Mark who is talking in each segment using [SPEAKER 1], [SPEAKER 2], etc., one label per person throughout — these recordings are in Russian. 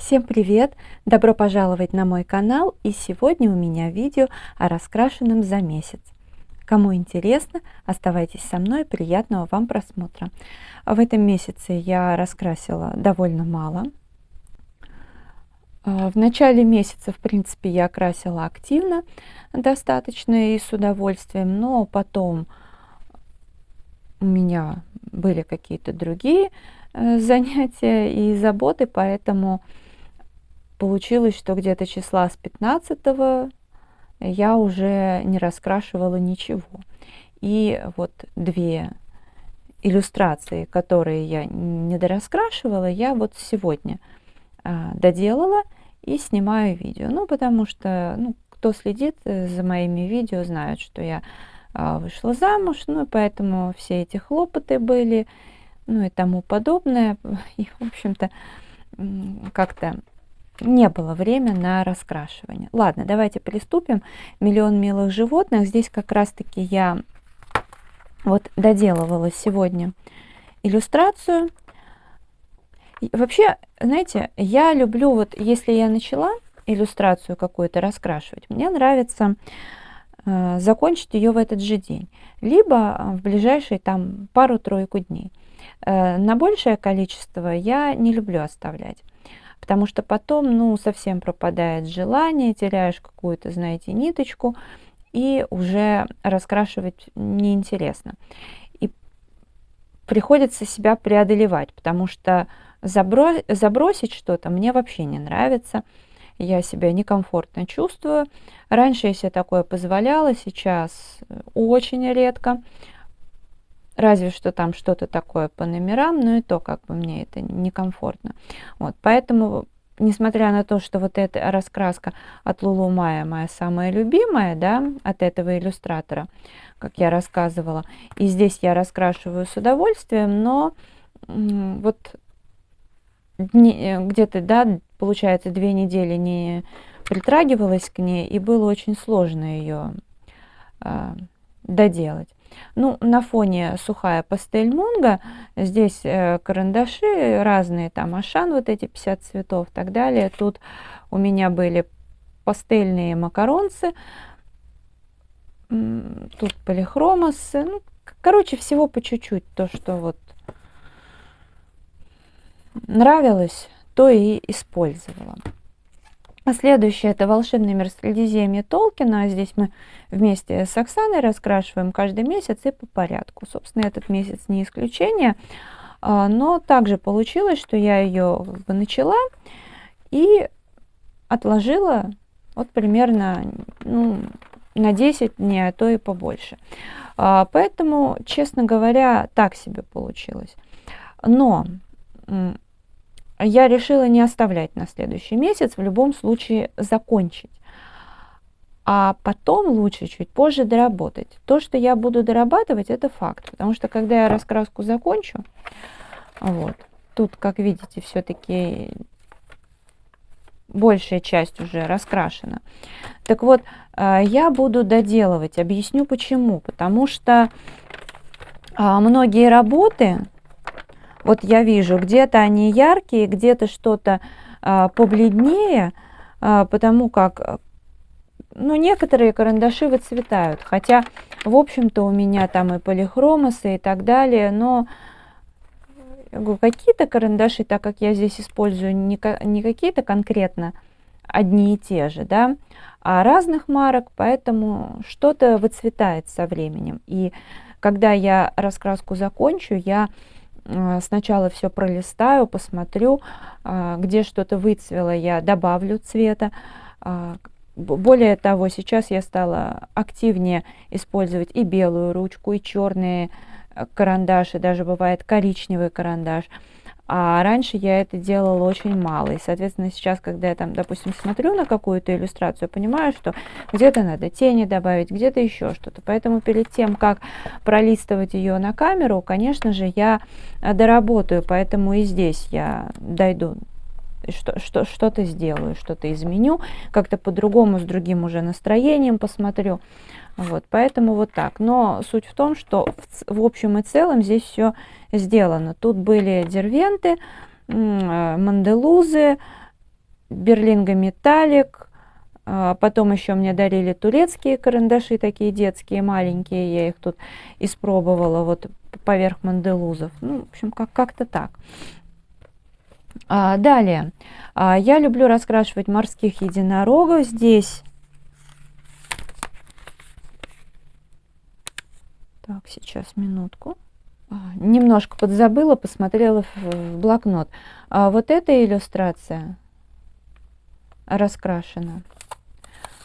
[SPEAKER 1] Всем привет! Добро пожаловать на мой канал, и сегодня у меня видео о раскрашенном за месяц. Кому интересно, оставайтесь со мной, приятного вам просмотра. В этом месяце я раскрасила довольно мало. В начале месяца, в принципе, я красила активно, достаточно и с удовольствием, но потом у меня были какие-то другие занятия и заботы, поэтому получилось, что где-то числа с 15 я уже не раскрашивала ничего. И вот две иллюстрации, которые я не дораскрашивала, я вот сегодня доделала и снимаю видео. Ну, потому что, кто следит за моими видео, знают, что я вышла замуж, ну, и поэтому все эти хлопоты были, ну, и тому подобное. И, в общем-то, как-то не было времени на раскрашивание. Ладно, давайте приступим. «Миллион милых животных». Здесь как раз-таки я вот доделывала сегодня иллюстрацию. И вообще, знаете, я люблю, вот если я начала иллюстрацию какую-то раскрашивать, мне нравится закончить ее в этот же день, либо в ближайшие там пару-тройку дней. На большее количество я не люблю оставлять, потому что потом, совсем пропадает желание, теряешь какую-то, знаете, ниточку, и уже раскрашивать неинтересно. И приходится себя преодолевать, потому что забросить что-то мне вообще не нравится, я себя некомфортно чувствую. Раньше я себе такое позволяла, сейчас очень редко. Разве что там что-то такое по номерам, но и то как бы мне это некомфортно. Вот, поэтому, несмотря на то, что вот эта раскраска от Лулу Майя моя самая любимая, да, от этого иллюстратора, как я рассказывала, и здесь я раскрашиваю с удовольствием, но вот где-то, да, получается, 2 недели не притрагивалась к ней, и было очень сложно ее доделать. Ну, на фоне сухая пастель Мунга, здесь карандаши разные, там Ашан, вот эти 50 цветов и так далее. Тут у меня были пастельные макаронцы, тут полихромосы, короче, всего по чуть-чуть, то, что вот нравилось, то и использовала. А следующее — это «Волшебный мир Средиземья» Толкина. Здесь мы вместе с Оксаной раскрашиваем каждый месяц и по порядку. Собственно, этот месяц не исключение. Но также получилось, что я ее начала и отложила вот примерно на 10 дней, а то и побольше. Поэтому, честно говоря, так себе получилось. Но я решила не оставлять на следующий месяц, в любом случае закончить. А потом лучше чуть позже доработать. То, что я буду дорабатывать, это факт. Потому что когда я раскраску закончу, вот, тут, как видите, все-таки большая часть уже раскрашена. Так вот, я буду доделывать. Объясню почему. Потому что многие работы, вот я вижу, где-то они яркие, где-то что-то побледнее, потому как, некоторые карандаши выцветают. Хотя, в общем-то, у меня там и полихромосы и так далее, но какие-то карандаши, так как я здесь использую не какие-то конкретно одни и те же, да, а разных марок, поэтому что-то выцветает со временем. И когда я раскраску закончу, я сначала все пролистаю, посмотрю, где что-то выцвело, я добавлю цвета. Более того, сейчас я стала активнее использовать и белую ручку, и черные карандаши, даже бывает коричневый карандаш. А раньше я это делала очень мало. И, соответственно, сейчас, когда я там, допустим, смотрю на какую-то иллюстрацию, понимаю, что где-то надо тени добавить, где-то еще что-то. Поэтому перед тем, как пролистывать ее на камеру, конечно же, я доработаю. Поэтому и здесь я дойду, что-то сделаю, что-то изменю, как-то по-другому, с другим уже настроением посмотрю. Вот, поэтому вот так. Но суть в том, что в общем и целом здесь все сделано. Тут были дервенты, манделузы, Берлинга Металлик. Потом еще мне дарили турецкие карандаши, такие детские, маленькие. Я их тут испробовала вот поверх манделузов. Ну, в общем, как-то так. Далее. Я люблю раскрашивать морских единорогов. Здесь. Так, сейчас, минутку. Немножко подзабыла, посмотрела в блокнот. Вот эта иллюстрация раскрашена.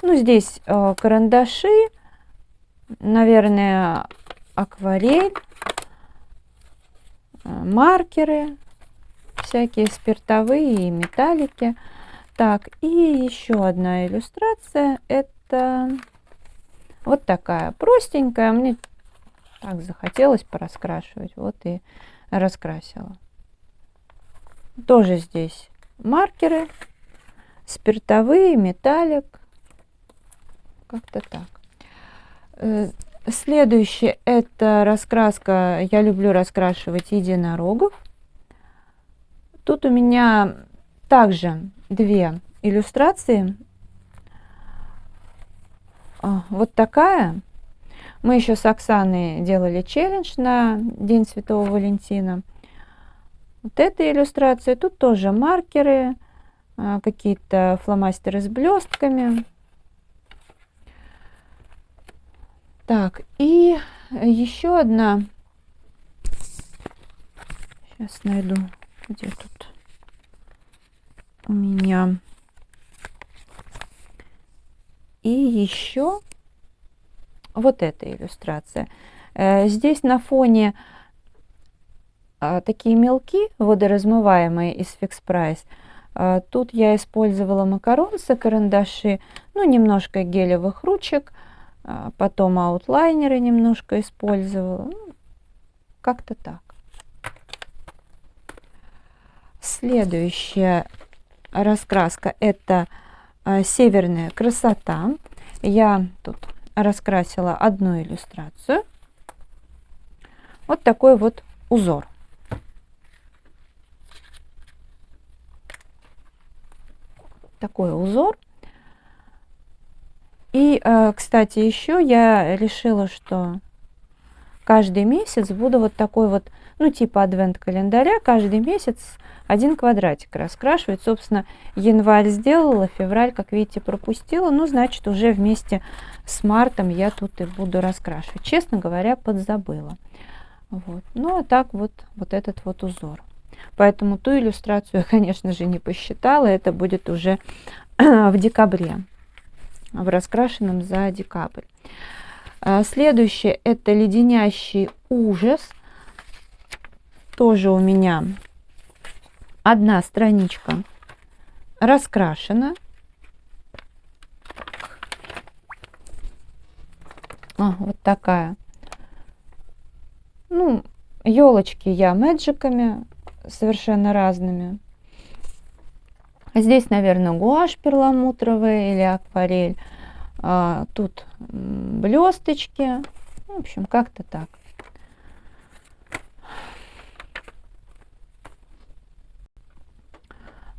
[SPEAKER 1] Ну, здесь карандаши, наверное, акварель, маркеры, всякие спиртовые и металлики. Так, и еще одна иллюстрация. Это вот такая простенькая. Мне так захотелось пораскрашивать. Вот и раскрасила. Тоже здесь маркеры, спиртовые, металлик. Как-то так. Следующее это раскраска. Я люблю раскрашивать единорогов. Тут у меня также две иллюстрации. Вот такая. Мы еще с Оксаной делали челлендж на День Святого Валентина. Вот эта иллюстрация. Тут тоже маркеры, какие-то фломастеры с блестками. Так, и еще одна. Сейчас найду, где тут у меня. И еще вот эта иллюстрация. Здесь на фоне такие мелки водоразмываемые из Fix Price. Тут я использовала макаронсы, карандаши, ну, немножко гелевых ручек. Потом аутлайнеры немножко использовала. Ну, как-то так. Следующая раскраска это северная красота. Я тут раскрасила одну иллюстрацию. Вот такой вот узор. Такой узор. И, кстати, еще я решила, что каждый месяц буду вот такой вот, ну, типа адвент-календаря, каждый месяц один квадратик раскрашивать. Собственно, январь сделала, февраль, как видите, пропустила. Ну, значит, уже вместе с мартом я тут и буду раскрашивать. Честно говоря, подзабыла. Вот. Ну, а так вот этот вот узор. Поэтому ту иллюстрацию я, конечно же, не посчитала. Это будет уже в декабре. В раскрашенном за декабрь. Следующее это леденящий ужас. Тоже у меня одна страничка раскрашена. Вот такая. Ну, елочки я мэджиками совершенно разными. Здесь, наверное, гуашь перламутровая или акварель. Тут блесточки. В общем, как-то так.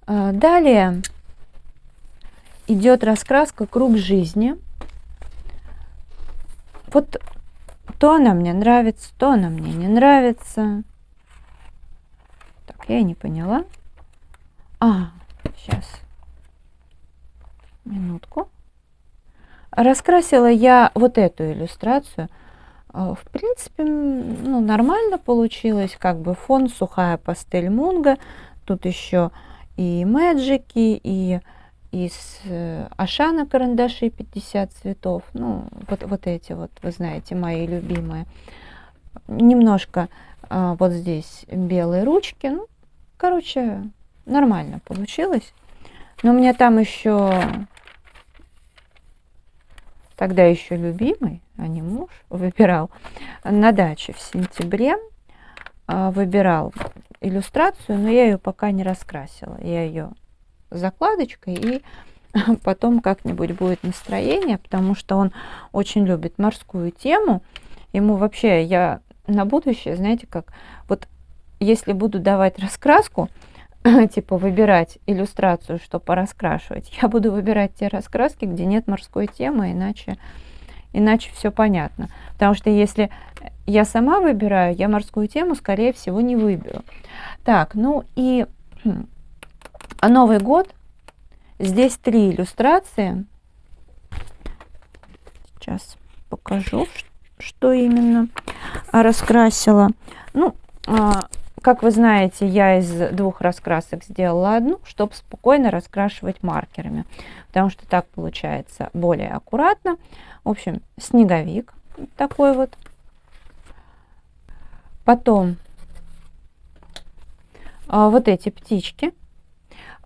[SPEAKER 1] Далее идет раскраска круг жизни. Вот то она мне нравится, то она мне не нравится. Так, я не поняла. Сейчас. Минутку. Раскрасила я вот эту иллюстрацию. В принципе, ну, нормально получилось. Как бы фон сухая пастель Мунго. Тут еще и мэджики, и из Ашана карандаши 50 цветов. Ну, вот эти вот, вы знаете, мои любимые. Немножко вот здесь белые ручки. Ну, короче, нормально получилось. Но у меня там еще, тогда еще любимый, а не муж, выбирал на даче в сентябре. Выбирал иллюстрацию, но я ее пока не раскрасила. Я ее закладочкой, и потом как-нибудь будет настроение, потому что он очень любит морскую тему. Ему вообще, я на будущее, знаете, как вот если буду давать раскраску, типа выбирать иллюстрацию, что пораскрашивать, я буду выбирать те раскраски, где нет морской темы, иначе все понятно. Потому что если я сама выбираю, я морскую тему, скорее всего, не выберу. Так, ну и Новый год. Здесь 3 иллюстрации. Сейчас покажу, что именно раскрасила. Ну, как вы знаете, я из 2 раскрасок сделала одну, чтобы спокойно раскрашивать маркерами, потому что так получается более аккуратно. В общем, снеговик такой вот. Потом вот эти птички.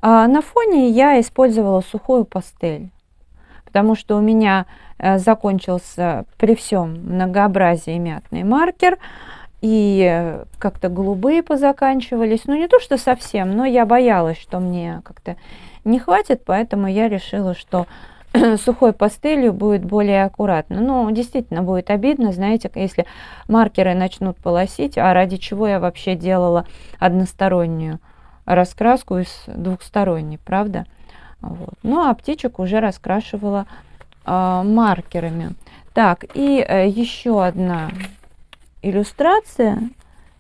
[SPEAKER 1] На фоне я использовала сухую пастель, потому что у меня закончился при всем многообразии мятный маркер, и как-то голубые позаканчивались. Ну, не то, что совсем, но я боялась, что мне как-то не хватит, поэтому я решила, что сухой пастелью будет более аккуратно. Ну, действительно, будет обидно, знаете, если маркеры начнут полосить, а ради чего я вообще делала одностороннюю раскраску из двухсторонней, правда? Вот. Ну, а птичек уже раскрашивала маркерами. Так, и еще одна иллюстрация,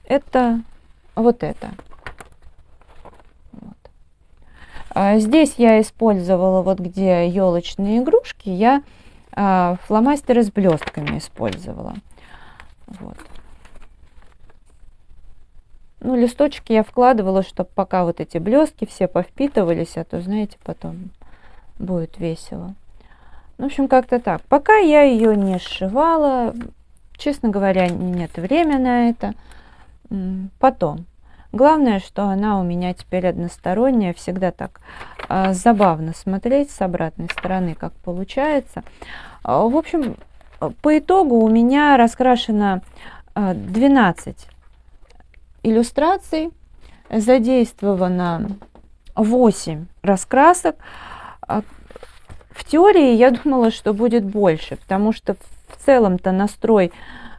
[SPEAKER 1] это вот это. Вот. Здесь я использовала, вот где елочные игрушки, я фломастеры с блестками использовала. Вот. Ну, листочки я вкладывала, чтобы пока вот эти блестки все повпитывались, а то, знаете, потом будет весело. В общем, как-то так. Пока я ее не сшивала, честно говоря, нет времени на это. Потом. Главное, что она у меня теперь односторонняя. Всегда так забавно смотреть с обратной стороны, как получается. В общем, по итогу у меня раскрашено 12 иллюстраций, задействовано 8 раскрасок. В теории я думала, что будет больше, потому что в целом-то настрой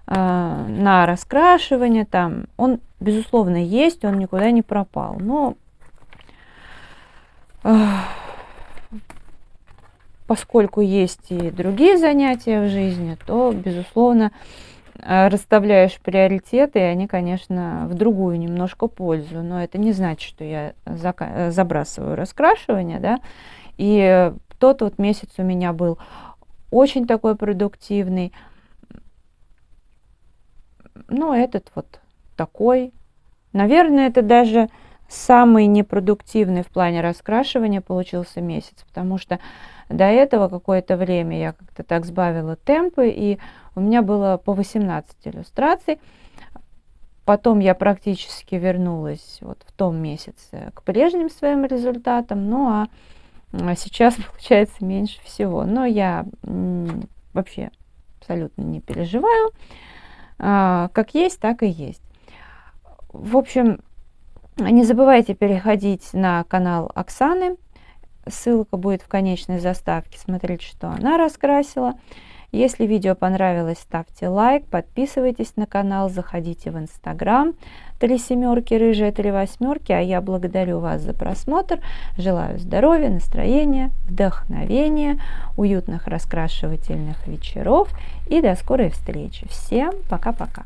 [SPEAKER 1] на раскрашивание там, он, безусловно, есть, он никуда не пропал. Но поскольку есть и другие занятия в жизни, то, безусловно, расставляешь приоритеты, и они, конечно, в другую немножко пользу. Но это не значит, что я забрасываю раскрашивание, да. И тот вот месяц у меня был очень такой продуктивный. Ну, этот вот такой. Наверное, это даже самый непродуктивный в плане раскрашивания получился месяц, потому что до этого какое-то время я как-то так сбавила темпы, и у меня было по 18 иллюстраций. Потом я практически вернулась вот в том месяце к прежним своим результатам, ну а сейчас получается меньше всего. Но я вообще абсолютно не переживаю. Как есть, так и есть. В общем, не забывайте переходить на канал Оксаны. Ссылка будет в конечной заставке. Смотрите, что она раскрасила. Если видео понравилось, ставьте лайк, подписывайтесь на канал, заходите в Инстаграм 3 семерки, рыжая 3 восьмерки. А я благодарю вас за просмотр. Желаю здоровья, настроения, вдохновения, уютных раскрашивательных вечеров и до скорой встречи. Всем пока-пока.